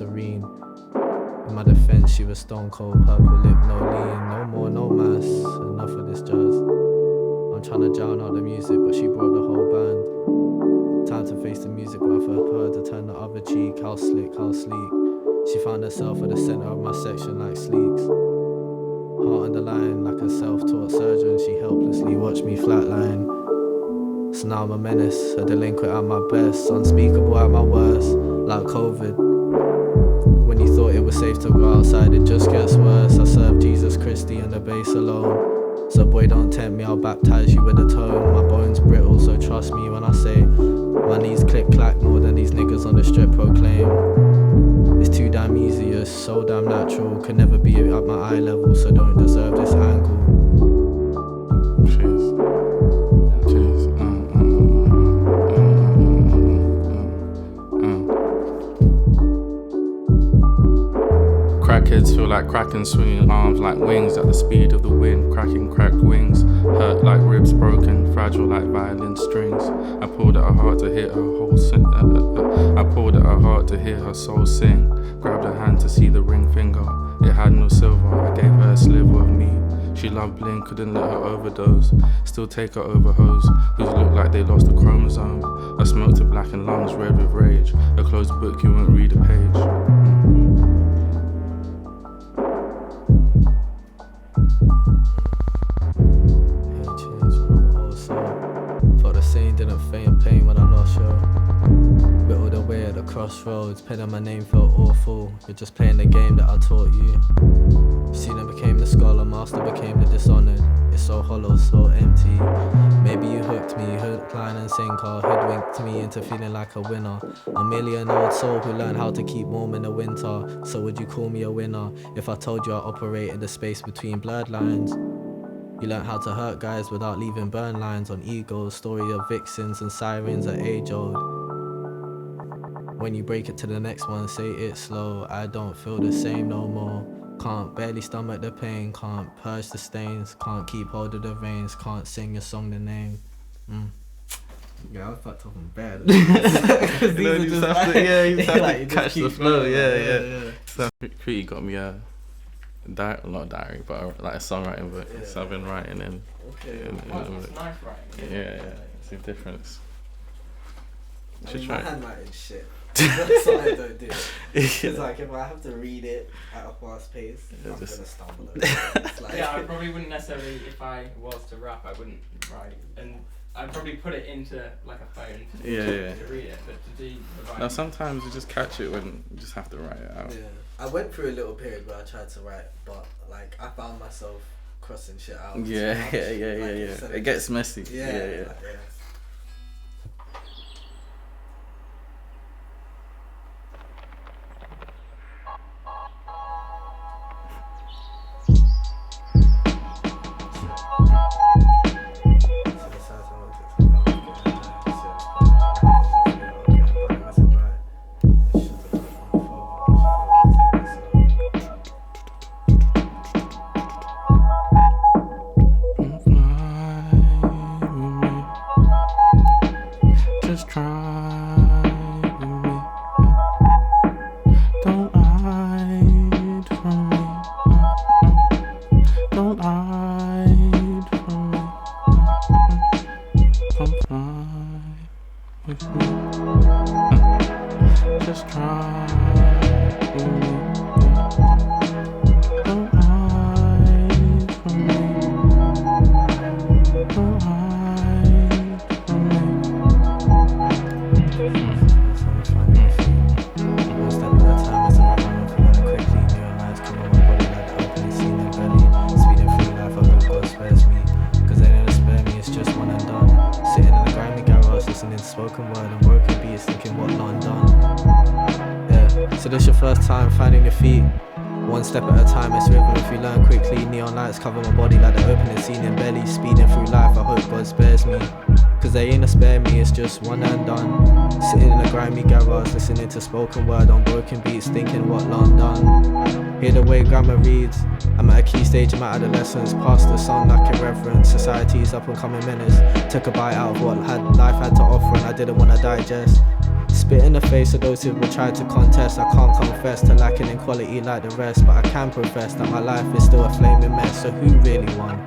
serene. In my defense, she was stone cold, purple lip, no lean. No more, no mass, enough of this jazz. I'm trying to drown out the music, but she brought the whole band. Time to face the music, but I've heard her to turn the other cheek. How slick, how sleek. She found herself at the center of my section like sleeks. Heart on the line, like a self-taught surgeon. She helplessly watched me flatline. So now I'm a menace, a delinquent at my best, unspeakable at my worst, like COVID. When you thought it was safe to go outside, it just gets worse. I serve Jesus Christi and the bass alone. So boy, don't tempt me, I'll baptize you with a tone. My bones brittle, so trust me when I say my knees click clack more than these niggas on the strip proclaim. It's too damn easy, it's so damn natural. Could never be at my eye level, so don't deserve this angle. Cheers. Cheers. Crackheads feel like kraken, swinging arms like wings at the speed of the wind, cracking cracked wings, hurt like ribs broken, fragile like violin strings. I pulled at her heart to hear her whole sing. I pulled at her heart to hear her soul sing. Grabbed her hand to see the ring finger. It had no silver. I gave her a sliver of me. She loved bling, couldn't let her overdose. Still take her over hoes who looked like they lost a chromosome. I smoked to blackened lungs, red with rage. A closed book, you won't read a page. Didn't feign pain when I lost you. Whittled away at the crossroads, penning my name felt awful. You're just playing the game that I taught you. Student became the scholar, master became the dishonored. It's so hollow, so empty. Maybe you hooked me, hook, line and sinker, hoodwinked me into feeling like a winner. I'm merely an old soul who learned how to keep warm in the winter. So would you call me a winner if I told you I operate in the space between blurred lines? You learned how to hurt guys without leaving burn lines on egos. Story of vixens and sirens are age old. When you break it to the next one, say it slow. I don't feel the same no more. Can't barely stomach the pain. Can't purge the stains. Can't keep hold of the reins. Can't sing your song the name. Yeah, I was fucked up and bad. You just have to catch the flow. Yeah. So Crete got me not diary, but like a songwriting book. Yeah. So I've been writing in. Okay. It's nice writing. Yeah. It's a difference. You should my try. handwriting shit. That's what I don't do. It's like if I have to read it at a fast pace, I'm gonna stumble over it. It's like Yeah, I probably wouldn't necessarily, if I was to rap, I wouldn't write, and I'd probably put it into like a phone to read it, but to do the writing. Now sometimes you just catch it when you just have to write it out. Yeah. I went through a little period where I tried to write, but like I found myself crossing shit out. Yeah. It gets messy. Yeah. Just try with me. Don't hide from me. Don't hide from me. Come fly with me. Just try with me. Don't hide from me. Don't hide from me. One step at a time as I'm running through life quickly. New lines come on my body like the opening scene in belly. Speeding through life, I hope God spares me. Cause they didn't spare me, it's just one and done. Sitting in the grimy garage, listening to spoken word and broken beats, thinking what not done. Yeah, so this your first time finding your feet. One step at a time, it's rhythm if you learn quickly. Neon lights cover my body like the opening scene in belly. Speeding through life, I hope God spares me. Cause they ain't a spare me, it's just one and done. Sitting in a grimy garage, listening to spoken word on broken beats, thinking what long done. Hear the way grammar reads. I'm at a key stage in my adolescence, past the sun like irreverence. Society's up and coming menace. Took a bite out of what life had to offer and I didn't want to digest. spit in the face of those who will try to contest. I can't confess to lacking in quality like the rest, but I can profess that my life is still a flaming mess. So who really won?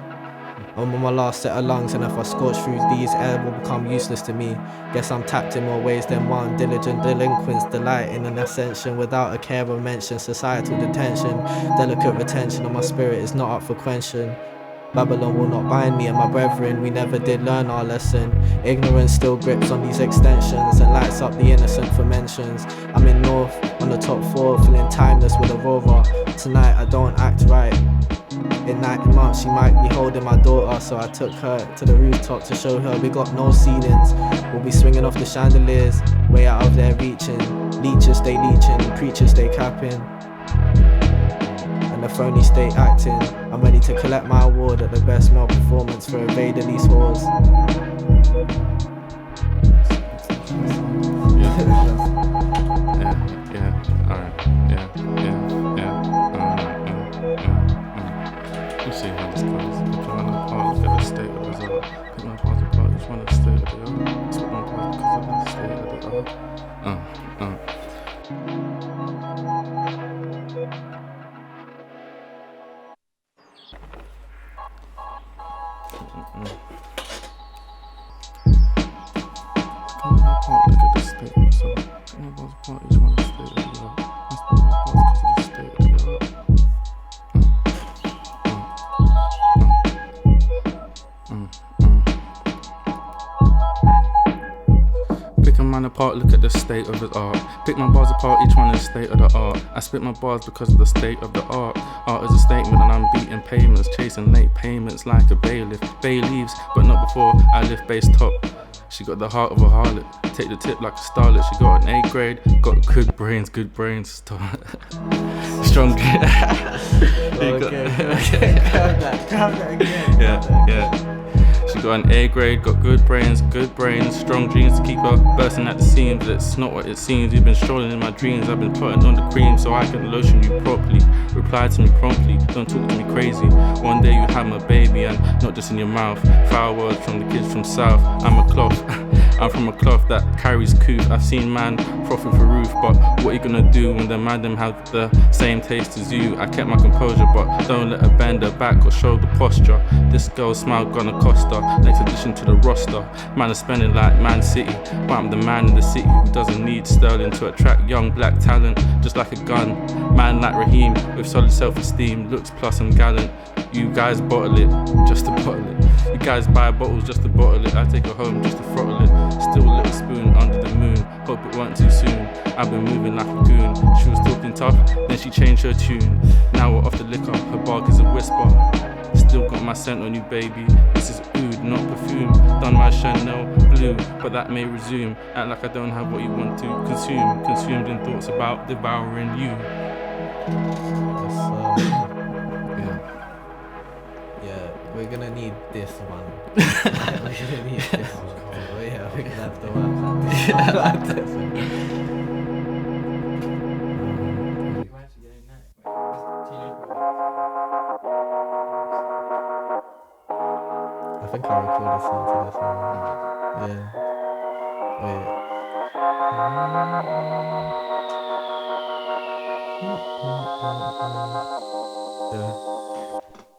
I'm on my last set of lungs, and if I scorch through these, air will become useless to me. Guess I'm tapped in more ways than one. Diligent delinquents delight in an ascension without a care or mention. Societal detention, delicate retention of my spirit is not up for quenching. Babylon will not bind me and my brethren, we never did learn our lesson. Ignorance still grips on these extensions and lights up the innocent for mentions. I'm in north, on the top floor, feeling timeless with a rover. Tonight I don't act right. In 19 months she might be holding my daughter, so I took her to the rooftop to show her we got no ceilings. We'll be swinging off the chandeliers, way out of their reaching. Leeches stay leeching, preachers stay capping, and the phony stay acting. I'm ready to collect my award at the best male performance for Evade Elise Wars. We'll see how this goes. Pick my apart, look at the state of his art. Pick my parts apart, each one at the state of the art. Split my parts because of the state of the art. Pick my apart, look at the state of his art. Pick my parts apart, each one at the state of the art. I split my parts because of the state of the art. Pick a man apart, look at the state of his art. Pick my bars apart, each one in the state of the art. I spit my bars because of the state of the art. Art is a statement and I'm beating payments, chasing late payments like a bailiff. Bay leaves, but not before I lift bass top. She got the heart of a harlot, take the tip like a starlet. She got an A grade, got good brains, strong. Okay. Grab that again. Yeah. She got an A grade, got good brains, strong genes to keep her bursting at the seams. It's not what it seems. You've been strolling in my dreams. I've been putting on the cream so I can lotion you properly. Reply to me promptly, don't talk to me crazy. One day you have my baby and not just in your mouth. Foul words from the kids from south. I'm from a cloth that carries couth. I've seen man frothing for roof, but what you gonna do when the man them have the same taste as you? I kept my composure, but don't let her bend her back or show the posture. This girl's smile gonna cost her. Next addition to the roster. Man is spending like Man City, but I'm the man in the city who doesn't need sterling to attract young black talent. Just like a gun, man like Raheem with solid self-esteem, looks plus I'm gallant. You guys bottle it, just to bottle it. You guys buy bottles just to bottle it. I take her home just to throttle it. Still a little spoon under the moon. Hope it weren't too soon. I've been moving like a goon. She was talking tough, then she changed her tune. Now we're off the liquor, her bark is a whisper. Still got my scent on you, baby. This is oud, not perfume. Done my Chanel blue, but that may resume. Act like I don't have what you want to consume. Consumed in thoughts about devouring you. We're gonna need this one. We're gonna need this one. Oh, yeah, we're gonna have to work on this. I think I recorded something to this one. Yeah.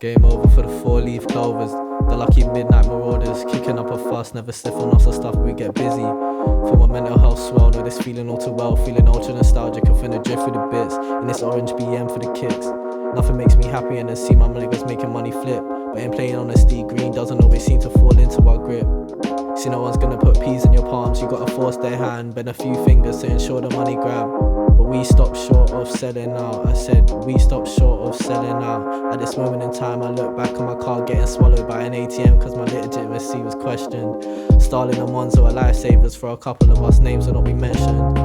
Game over for the 4-leaf clovers, the lucky midnight marauders, kicking up a fuss, never stiff on us or stuff, we get busy. Feel my mental health swell, know this feeling all too well, feeling ultra nostalgic and finna drift through the bits, in this orange BM for the kicks. Nothing makes me happier than see my niggas making money flip, but in playing on a steep green doesn't always seem to fall into our grip. See, no one's gonna put peas in your palms, you gotta force their hand, bend a few fingers to ensure the money grab. But we stopped short of selling out. I said we stopped short of selling out. At this moment in time I look back on my car getting swallowed by an ATM cause my legitimacy was questioned. Stalin and Monzo are lifesavers for a couple of us, names will not be mentioned.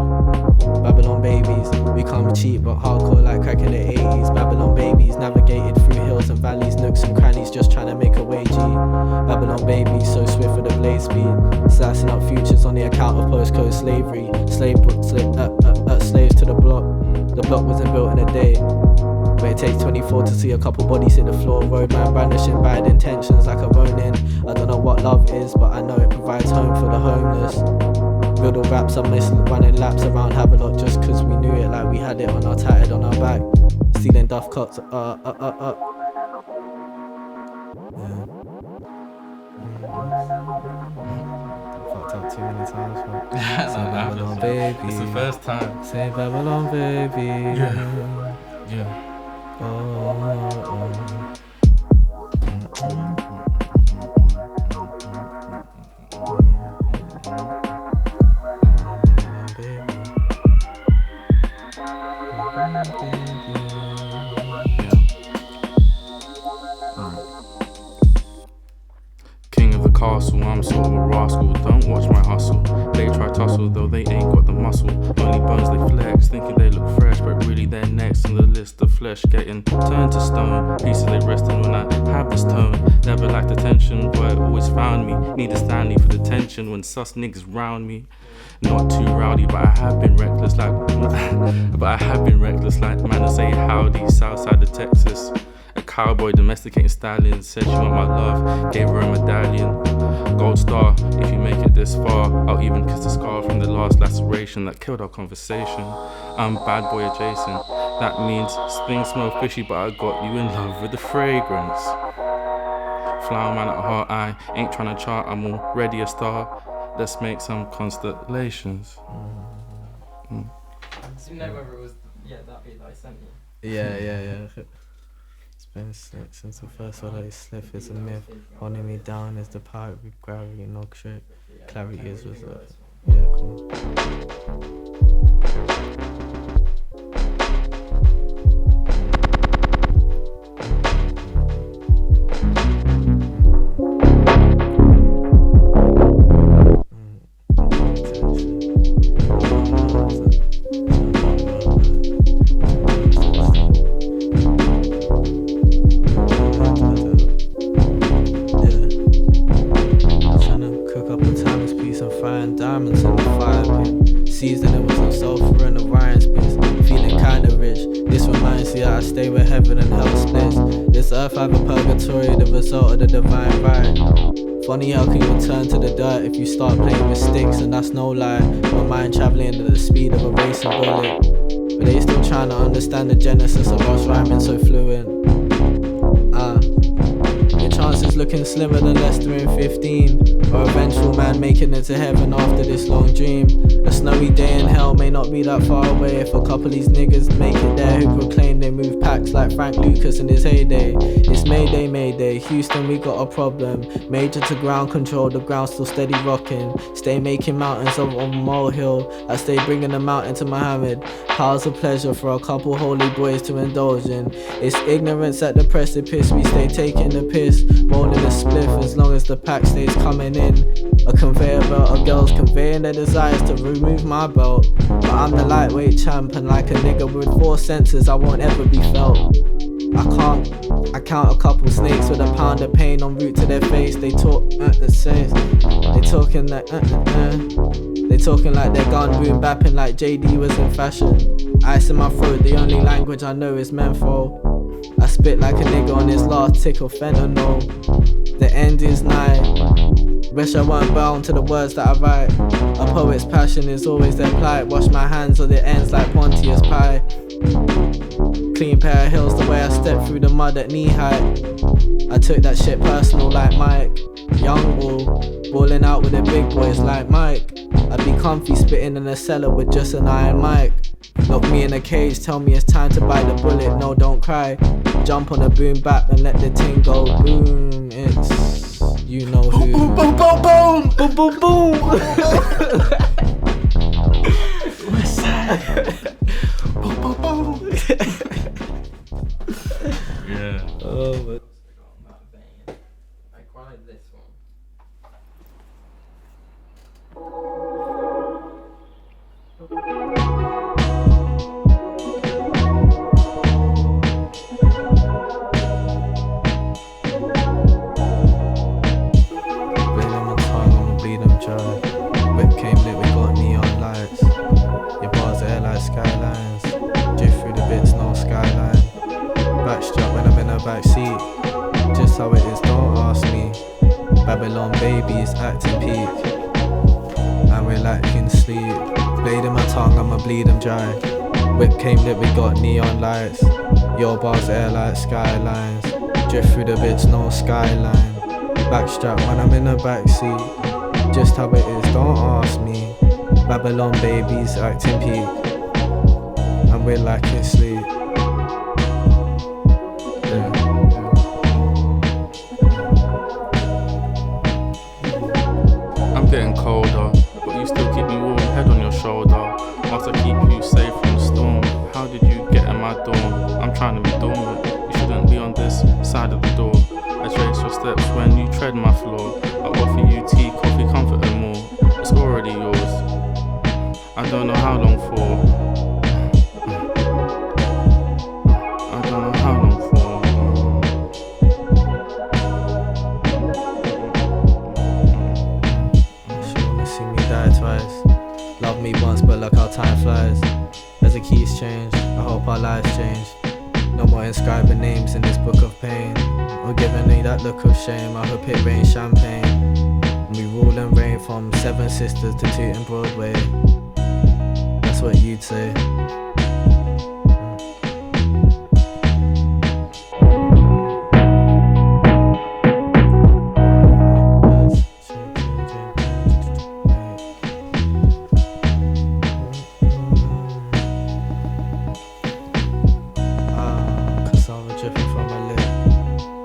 Babylon babies, we come cheap but hardcore like crack in the 80s. Babylon babies, navigated through hills and valleys, nooks and crannies, just trying to make a way G. Babylon babies, so swift with the blade speed, slicing up futures on the account of postcode slavery. Slaves to the block. The block wasn't built in a day, but it takes 24 to see a couple bodies hit the floor. Roadman brandishing bad intentions like a Ronin. I don't know what love is, but I know it provides home for the homeless. Riddle raps, I miss running laps around Havelock just cause we knew it, like we had it on our tatted on our back. Stealing duff cuts, Yeah. Fucked up too many times, man. Say Babylon, baby. It's the first time. Say Babylon, baby. Yeah. King of the castle, I'm sort of a rascal. Don't watch my hustle. They try tussle, though they ain't got the muscle. Only bones they flex, thinking they look fresh, but really they're next on the list of flesh getting turned to stone. Pieces they resting when I have this tone. Never lacked attention, but it always found me. Need a Stanley for the tension when sus niggas round me. Not too rowdy, but I have been reckless like man to say howdy, south side of Texas. A cowboy domesticating stallions, said she want my love, gave her a medallion. Gold star, if you make it this far, I'll even kiss the scar from the last laceration that killed our conversation. I'm bad boy adjacent, that means things smell fishy, but I got you in love with the fragrance. Flower man at heart, I ain't trying to chart, I'm already a star. Let's make some constellations. Do you know whether it was that beat that I sent you? Yeah. It's been since the first one that he slipped is a myth. Holding me down is the power with gravity, no trick. Clarity is reserved. Yeah, cool. Diamonds in the fire pit. Season it was on sulfur and Orion's piss. Feeling kinda rich. This reminds me that I stay where heaven and hell splits. This earth have a purgatory, the result of the divine right. Funny how can you turn to the dirt if you start playing with sticks, and that's no lie. My mind travelling at the speed of a racing bullet, but they still trying to understand the genesis of us rhyming so fluent. Your chances looking slimmer than Leicester in 15, or a vengeful man making it to heaven after this long dream. A snowy day in hell may not be that far away if a couple of these niggas make it there who proclaim they move packs like Frank Lucas in his heyday. It's Mayday, Mayday, Houston we got a problem. Major to ground control, the ground still steady rocking. Stay making mountains of a molehill, I stay bringing them out into Muhammad. Piles of pleasure for a couple holy boys to indulge in. It's ignorance at the precipice, we stay taking the piss, rolling a spliff as long as the pack stays coming in. A conveyor belt of girls conveying their desires to remove my belt, but I'm the lightweight champ, and like a nigga with 4 senses I won't ever be felt. I count a couple snakes with a pound of pain en route to their face. They talk the same. They talking like They talking like they're gun boom bapping like JD was in fashion. Ice in my throat, the only language I know is menthol. I spit like a nigga on his last tick of fentanyl. The end is nigh. Wish I weren't bound to the words that I write. A poet's passion is always their plight. Wash my hands on the ends like Pontius Pie. Clean pair of heels the way I step through the mud at knee height. I took that shit personal like Mike. Young bull, balling out with the big boys like Mike. I'd be comfy spitting in a cellar with just an iron mic. Lock me in a cage, tell me it's time to bite the bullet, no don't cry. Jump on a boom bap and let the ting go boom. It's, you know who. Boom, boom, boom, boom, boom, boom, boom. What's that? Boom, boom, boom. Yeah. Oh, but I quite like this one. Whip came lit, we got neon lights. Your bars air like skylines. Drift through the bits, no skyline. Backstrap when I'm in the back seat. Just how it is, don't ask me. Babylon babies acting peak, and we're lacking sleep. Blade in my tongue, I'ma bleed them dry. Whip came lit, we got neon lights. Your bars air like skylines. Drift through the bits, no skyline. Backstrap when I'm in the backseat. Just how it is, don't ask me. Babylon babies acting peak, and we're lacking sleep. I'm getting colder, but you still keep me warm. Head on your shoulder, whilst I keep you safe from the storm. How did you get in my dorm? I'm trying to be dormant. You shouldn't be on this side of the door. I trace your steps when you tread my floor. I offer you tea, coffee, comfort and more. It's already yours. I don't know how long for. I don't know how long for. She wanna see me die twice. Love me once, but look how time flies. As the keys change, I hope our lives change. No more inscribing names in this book of pain, or giving me that look of shame. I hope it rains champagne, and we rule and reign from Seven Sisters to Tooting Broadway. That's what you'd say.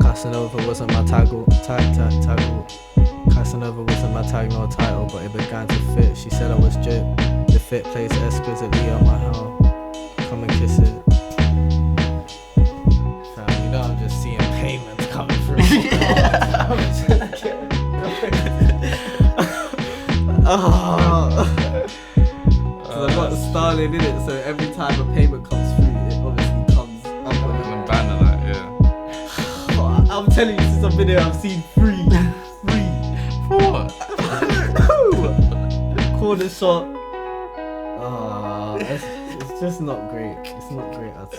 Casanova wasn't my title. Casanova wasn't my tag nor title, but it began to fit. She said I was drip. The fit plays exquisitely on my hoe. Come and kiss it. Fam, you know I'm just seeing payments coming through. Because I've got the styling in it, so every time a payment comes through, it obviously comes up on it. And banner that, yeah. I'm telling you, since I've been here, I've seen three. What? Corner shot. It's just not great. It's not great at all.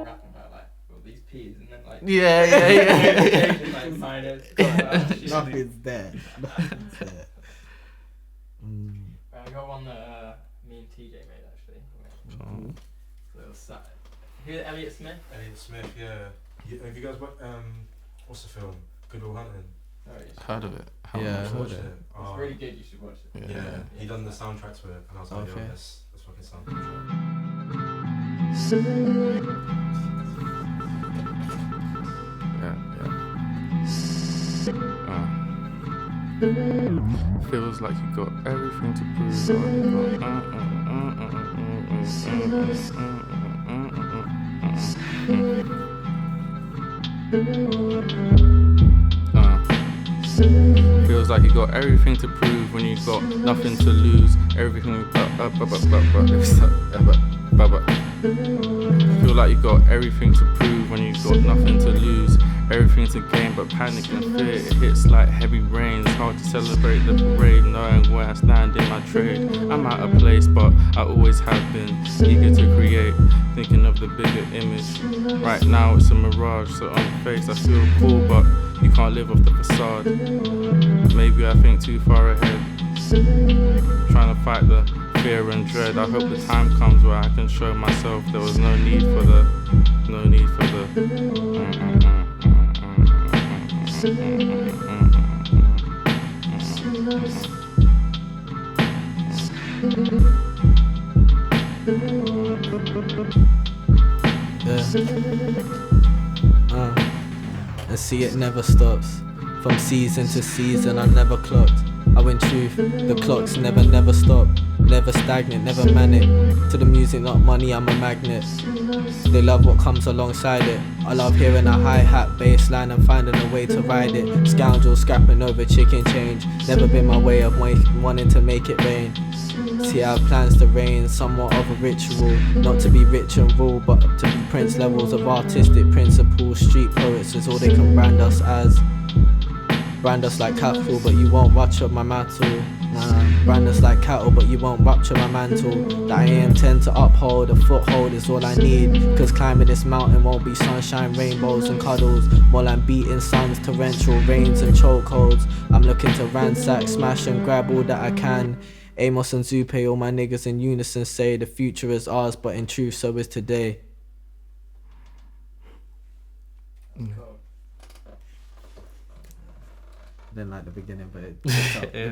Rapping about like all these P's and then like Yeah. like minus. Nothing's there. Nothing's there. I got one that me and TJ made actually. Little side. Who's Elliot Smith? Elliot Smith, yeah. Have you guys watched, what's the film? Good Will Hunting? Oh, Heard of it? Yeah. Watched Heard it. it. It's really good, you should watch it. Yeah. He done the soundtrack to it, and I was like, Okay. yo, let's fucking soundtrack. Feels like you got everything to prove. Feels like you got everything to prove when you got nothing to lose. Everything. Feel like you got everything to prove when you got nothing to lose. Everything to gain, but panic and fear. It hits like heavy rain. It's hard to celebrate the parade, knowing where I stand in my trade. I'm out of place, but I always have been eager to create, thinking of the bigger image. Right now it's a mirage, so on face I feel cool, but you can't live off the facade. Maybe I think too far ahead, trying to fight the fear and dread. I hope the time comes where I can show myself there was no need for the. And see, it never stops. From season to season, I never clocked. I win truth, the clocks never stop. Never stagnant, never manic. To the music, not money, I'm a magnet. They love what comes alongside it. I love hearing a hi-hat bass line and finding a way to ride it. Scoundrels scrapping over chicken change. Never been my way of wanting to make it rain. See, I have plans to reign, somewhat of a ritual. Not to be rich and rule, but to be prince levels of artistic principles. Street poets is all they can brand us as. Brand us like capital, but you won't watch up my mantle. Brand us like cattle, but you won't rupture my mantle. That I intend to uphold, a foothold is all I need. Cause climbing this mountain won't be sunshine, rainbows and cuddles. More like beating suns, torrential rains and chokeholds. I'm looking to ransack, smash and grab all that I can. Amos and Zupe, all my niggas in unison say the future is ours, but in truth so is today. Didn't like the beginning, but it picked up. Yeah.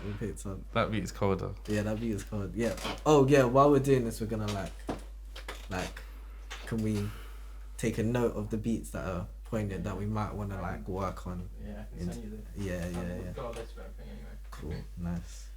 We picked up. That beat is colder. Yeah, that beat is cold. Yeah. Oh yeah. While we're doing this, we're gonna can we take a note of the beats that are poignant that we might want to work on? Yeah, I can send you the. Yeah. I've got a list of everything anyway. Cool. Nice.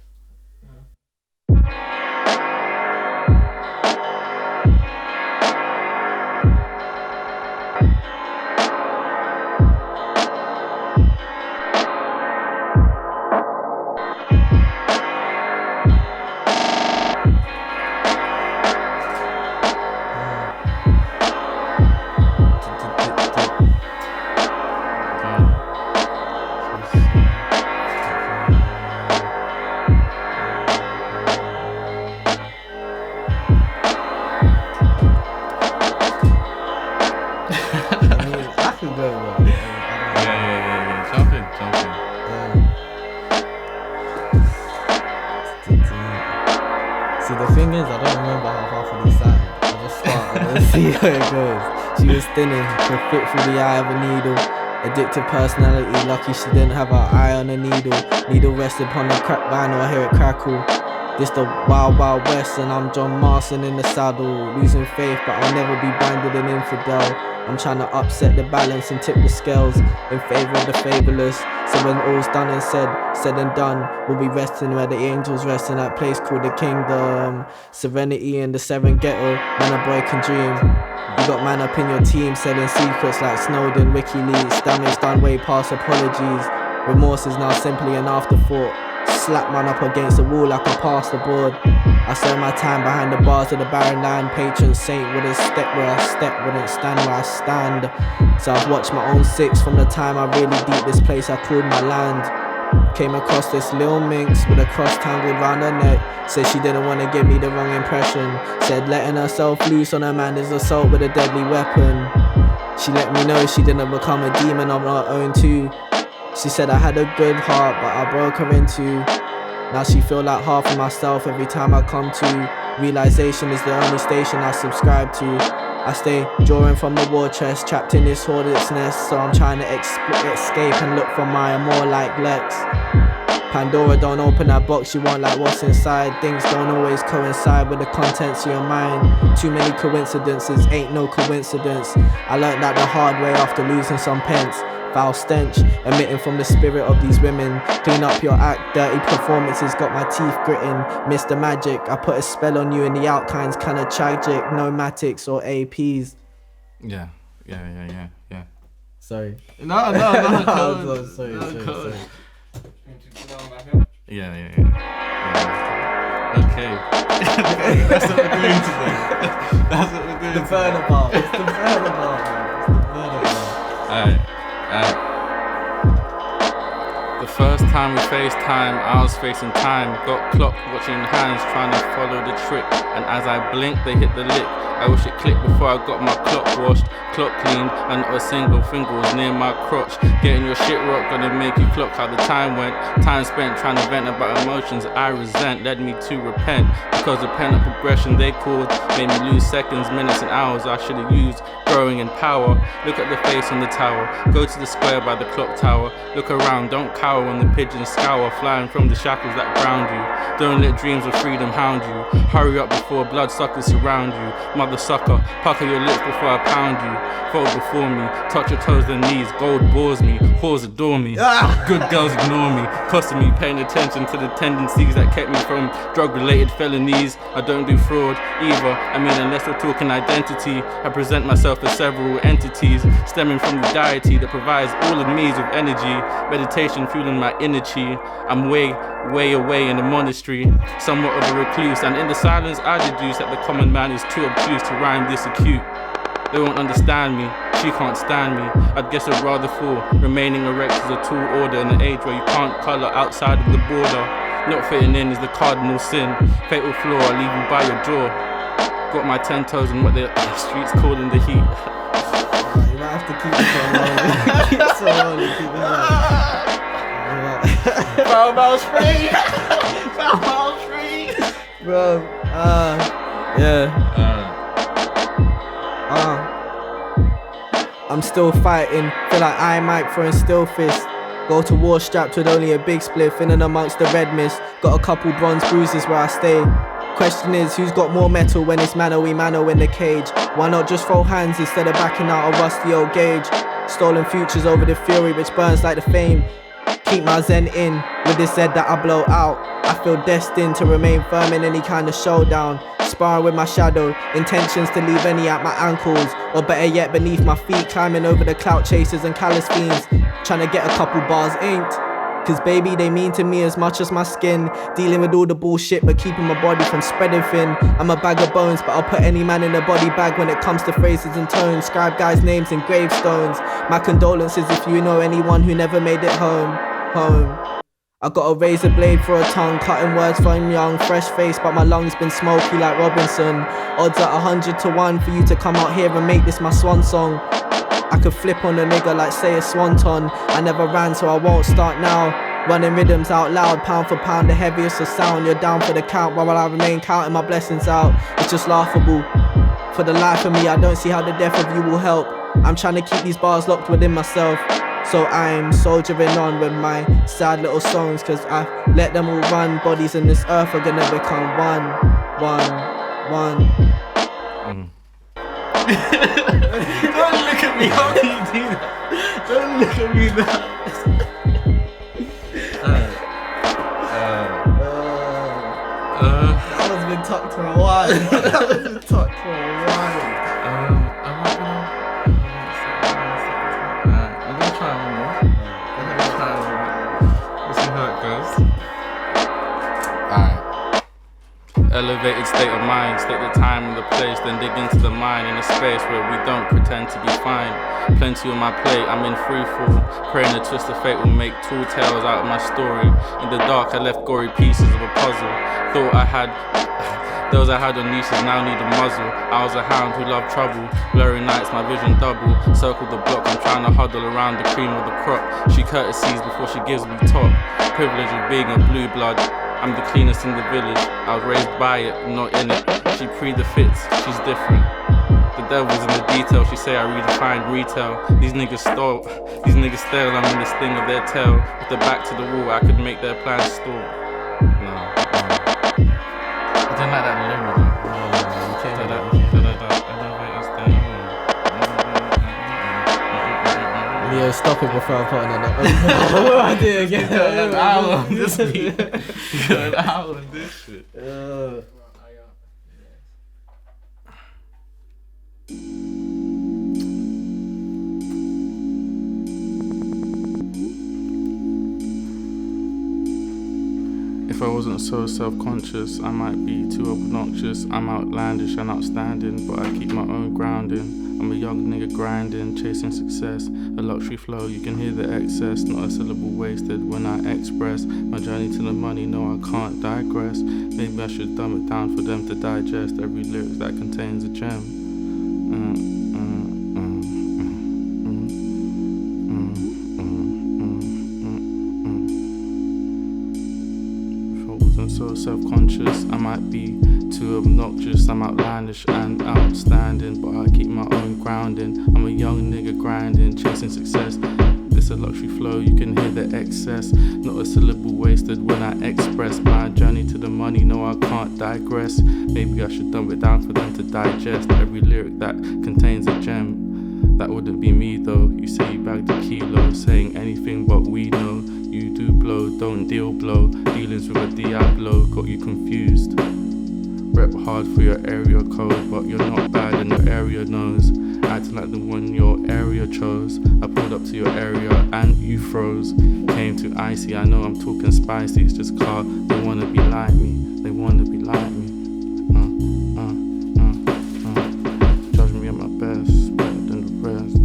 See, the thing is, I don't remember how half of these sound. I just start and then see how it goes. She was thinning, could fit through the eye of a needle. Addictive personality, lucky she didn't have her eye on a needle. Needle rested upon the crack vinyl, I hear it crackle. This the wild, wild west, and I'm John Marston in the saddle. Losing faith, but I'll never be branded an infidel. I'm trying to upset the balance and tip the scales in favor of the fabulous. So when all's done and said and done, we'll be resting where the angels rest in that place called the kingdom. Serenity in the seven ghetto, man a boy can dream. You got man up in your team selling secrets like Snowden, WikiLeaks. Damage done way past apologies. Remorse is now simply an afterthought. Slap man up against the wall like I passed the board. I serve my time behind the bars of the barren land. Patron saint wouldn't step where I step, wouldn't stand where I stand. So I've watched my own six from the time I really deep this place I called my land. Came across this little minx with a cross tangled round her neck. Said she didn't want to give me the wrong impression. Said letting herself loose on a man is assault with a deadly weapon. She let me know she didn't become a demon of her own too. She said I had a good heart, but I broke her in two. Now she feel like half of myself every time I come to. Realization is the only station I subscribe to. I stay drawing from the war chest, trapped in this hornet's nest. So I'm trying to escape and look for my more like Lex. Pandora don't open that box, you won't like what's inside. Things don't always coincide with the contents of your mind. Too many coincidences, ain't no coincidence. I learned that the hard way after losing some pence. Foul stench emitting from the spirit of these women. Clean up your act, dirty performances got my teeth gritting. Mr. Magic, I put a spell on you and the outcome's kinda tragic. No matics or APs. Yeah. Sorry. No. Sorry. Yeah. Okay. That's what we're doing today. The burner bar. It's the burner bar, man. It's the burner bar. Alright. The first time we FaceTime, I was facing time. Got clock watching hands trying to follow the trick. And as I blinked, they hit the lick. I wish it clicked before I got my clock washed, clock cleaned, and not a single finger was near my crotch. Getting your shit rocked gonna make you clock how the time went. Time spent trying to vent about emotions I resent led me to repent. Because the pent-up aggression they caused made me lose seconds, minutes, and hours I should have used growing in power. Look at the face on the tower, go to the square by the clock tower. Look around, don't cower when the pigeons scour, flying from the shackles that ground you. Don't let dreams of freedom hound you. Hurry up before bloodsuckers surround you. Mother sucker, pucker your lips before I pound you. Fold before me, touch your toes and knees. Gold bores me, whores adore me. Good girls ignore me, costing me paying attention to the tendencies that kept me from drug-related felonies. I don't do fraud either, I mean unless we're talking identity. I present myself as several entities, stemming from the deity that provides all of me with energy. Meditation fueling my inner chi. I'm way away in the monastery, somewhat of a recluse, and in the silence I deduce that the common man is too obtuse to rhyme this acute. They won't understand me, she can't stand me. I'd guess I'd rather fall, remaining erect is a tall order in an age where you can't colour outside of the border. Not fitting in is the cardinal sin. Fatal flaw, I'll leave you by your door. Got my 10 toes in what the streets calling the heat. You might have to keep it so rolling. Keep it so rolling, keep it rolling. Foul free! Foul free! Bro, yeah. I'm still fighting, feel like I Mike throwing still fist. Go to war strapped with only a big spliff, in and amongst the red mist. Got a couple bronze bruises where I stay. Question is, who's got more metal when it's mano we mano in the cage? Why not just throw hands instead of backing out a rusty old gauge? Stolen futures over the fury which burns like the fame. Keep my zen in, with this head that I blow out. I feel destined to remain firm in any kind of showdown. Sparring with my shadow, intentions to leave any at my ankles, or better yet beneath my feet, climbing over the clout chasers and callous fiends. Trying to get a couple bars inked, cause baby they mean to me as much as my skin. Dealing with all the bullshit but keeping my body from spreading thin. I'm a bag of bones but I'll put any man in a body bag when it comes to phrases and tones. Scribe guys' names in gravestones. My condolences if you know anyone who never made it home. I got a razor blade for a tongue, cutting words from young, fresh face, but my lungs been smoky like Robinson. Odds at 100 to 1 for you to come out here and make this my swan song. I could flip on a nigga like say a swanton. I never ran so I won't start now. Running rhythms out loud, pound for pound, the heaviest of sound. You're down for the count while I remain counting my blessings out. It's just laughable. For the life of me, I don't see how the death of you will help. I'm trying to keep these bars locked within myself. So I'm soldiering on with my sad little songs, cause I've let them all run. Bodies in this earth are gonna become one. Don't look at me, how do you do that? Don't look at me that. That one's been tucked for a while. That one's been tucked for a while. I'm gonna try one more. Let's see how it goes. Alright. Elevated state of mind, state the time and the place, then dig into the mind in a space where we don't pretend to be fine. Plenty on my plate, I'm in free fall, praying a twist of fate will make tall tales out of my story. In the dark I left gory pieces of a puzzle. Thought I had those I had on leashes now need a muzzle. I was a hound who loved trouble. Blurry nights, my vision double. Circle the block, I'm trying to huddle around the cream of the crop. She courtesies before she gives me top. Privilege of being a blue blood. I'm the cleanest in the village. I was raised by it, not in it. She pre the fits, she's different. The devil's in the detail, she say I redefined retail. These niggas stole, these niggas stale, I'm in the sting of their tail. With the back to the wall, I could make their plans stall. No. I don't like that lyric. Leo, stop it before I put on that. What I do again? An hour on this beat. An hour on this shit. If I wasn't so self-conscious, I might be too obnoxious. I'm outlandish and outstanding, but I keep my own grounding. I'm a young nigga grinding, chasing success. A luxury flow, you can hear the excess. Not a syllable wasted when I express my journey to the money. No, I can't digress. Maybe I should dumb it down for them to digest every lyric that contains a gem. So self-conscious, I might be too obnoxious. I'm outlandish and outstanding, but I keep my own grounding. I'm a young nigga grinding, chasing success. This a luxury flow, you can hear the excess. Not a syllable wasted when I express my journey to the money. No, I can't digress. Maybe I should dumb it down for them to digest every lyric that contains a gem. That wouldn't be me though. You say you bagged a kilo, saying anything but we know. You do blow, don't deal blow. Dealings with a Diablo got you confused. Rep hard for your area code, but you're not bad and your area knows. Acting like the one your area chose. I pulled up to your area and you froze. Came too icy, I know I'm talking spicy. It's just car, they wanna be like me. They wanna be like me. Judge me at my best, better than the rest.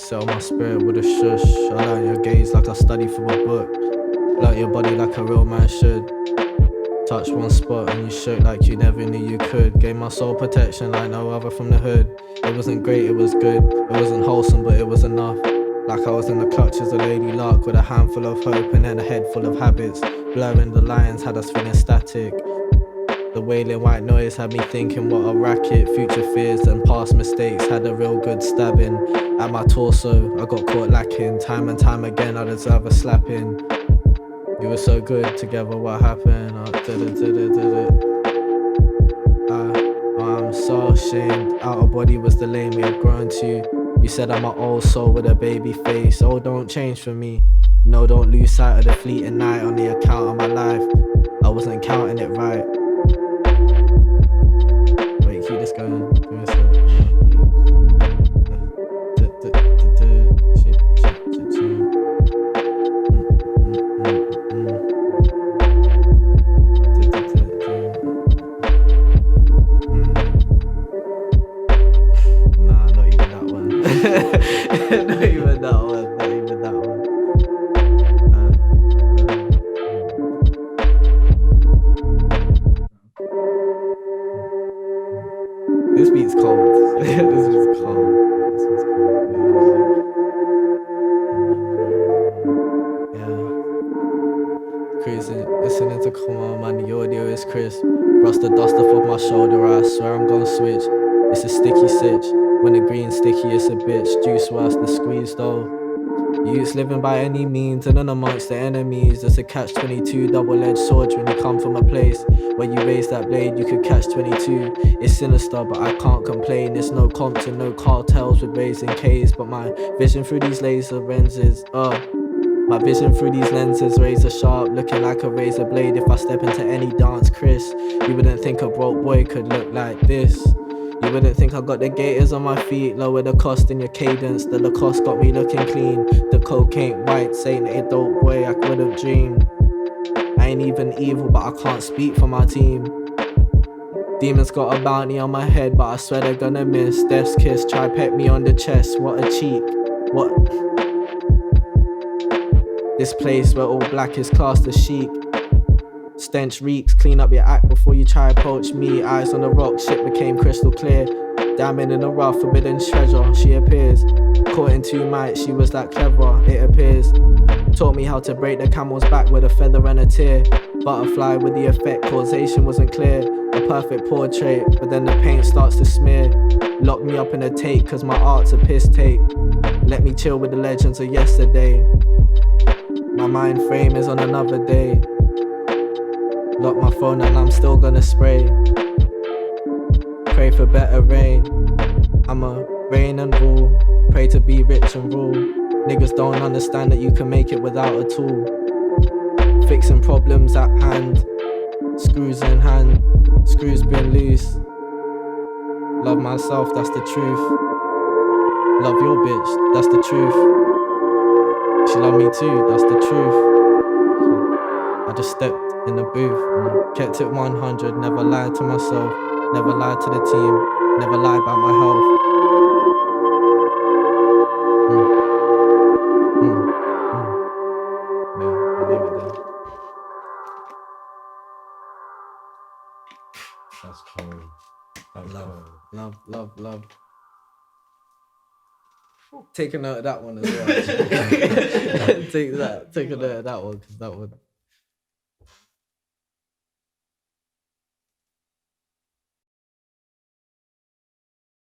Sell my spirit with a shush. I learnt your gaze like I study from a book. Learnt your body like a real man should. Touch one spot and you shook like you never knew you could. Gave my soul protection like no other from the hood. It wasn't great, it was good. It wasn't wholesome, but it was enough. Like I was in the clutches of Lady Luck with a handful of hope and then a head full of habits. Blurring the lines had us feeling static. The wailing white noise had me thinking what a racket. Future fears and past mistakes had a real good stabbing. At my torso, I got caught lacking. Time and time again, I deserve a slapping. You were so good together, what happened? I did it. I'm so ashamed. Out of body was the lane we had grown to. You said I'm an old soul with a baby face. Oh, don't change for me. No, don't lose sight of the fleeting night on the account of my life. I wasn't counting it right. Wait, keep this going. Give me a sec. Nah, not even that one. Not even that one. Not even that one. This beat's cold. This beat's cold. This beat's cold. Yeah. Cruising, listening to Come On, man, the audio is crisp. Brush the dust off of my shoulder, I swear I'm gonna switch. It's a sticky sitch. When the green's sticky, it's a bitch. Juice worse the squeeze though. Youths living by any means and in amongst the enemies. There's a catch-22 double-edged sword when you come from a place where you raise that blade, you could catch 22. It's sinister, but I can't complain. There's no comps and no cartels with raising K's. But my vision through these laser lenses, my vision through these lenses, razor sharp, looking like a razor blade. If I step into any dance, Chris, you wouldn't think a broke boy could look like this. You wouldn't think I got the gators on my feet. Lower the cost in your cadence. The Lacoste got me looking clean. The coke ain't white, saying a dope boy I wouldn't dream. I ain't even evil, but I can't speak for my team. Demons got a bounty on my head, but I swear they're gonna miss. Death's kiss, try pet me on the chest. What a cheek. What? This place where all black is classed as chic. Stench reeks, clean up your act before you try approach me. Eyes on the rock, shit became crystal clear. Diamond in the rough, forbidden treasure, she appears. Caught in two mites, she was that clever, it appears. Taught me how to break the camel's back with a feather and a tear. Butterfly with the effect, causation wasn't clear. A perfect portrait, but then the paint starts to smear. Lock me up in a take, cause my art's a piss take. Let me chill with the legends of yesterday. My mind frame is on another day. Lock my phone and I'm still gonna spray. Pray for better rain. I'ma rain and rule. Pray to be rich and rule. Niggas don't understand that you can make it without a tool. Fixing problems at hand. Screws in hand. Screws been loose. Love myself, that's the truth. Love your bitch, that's the truth. She love me too, that's the truth. I just stepped in the booth and kept it 100. Never lied to myself, never lied to the team, never lied about my health. Yeah, I'll leave it there. That's cold. That's Love, cold. love. Take a note of that one as well. Take a note of that one, because that one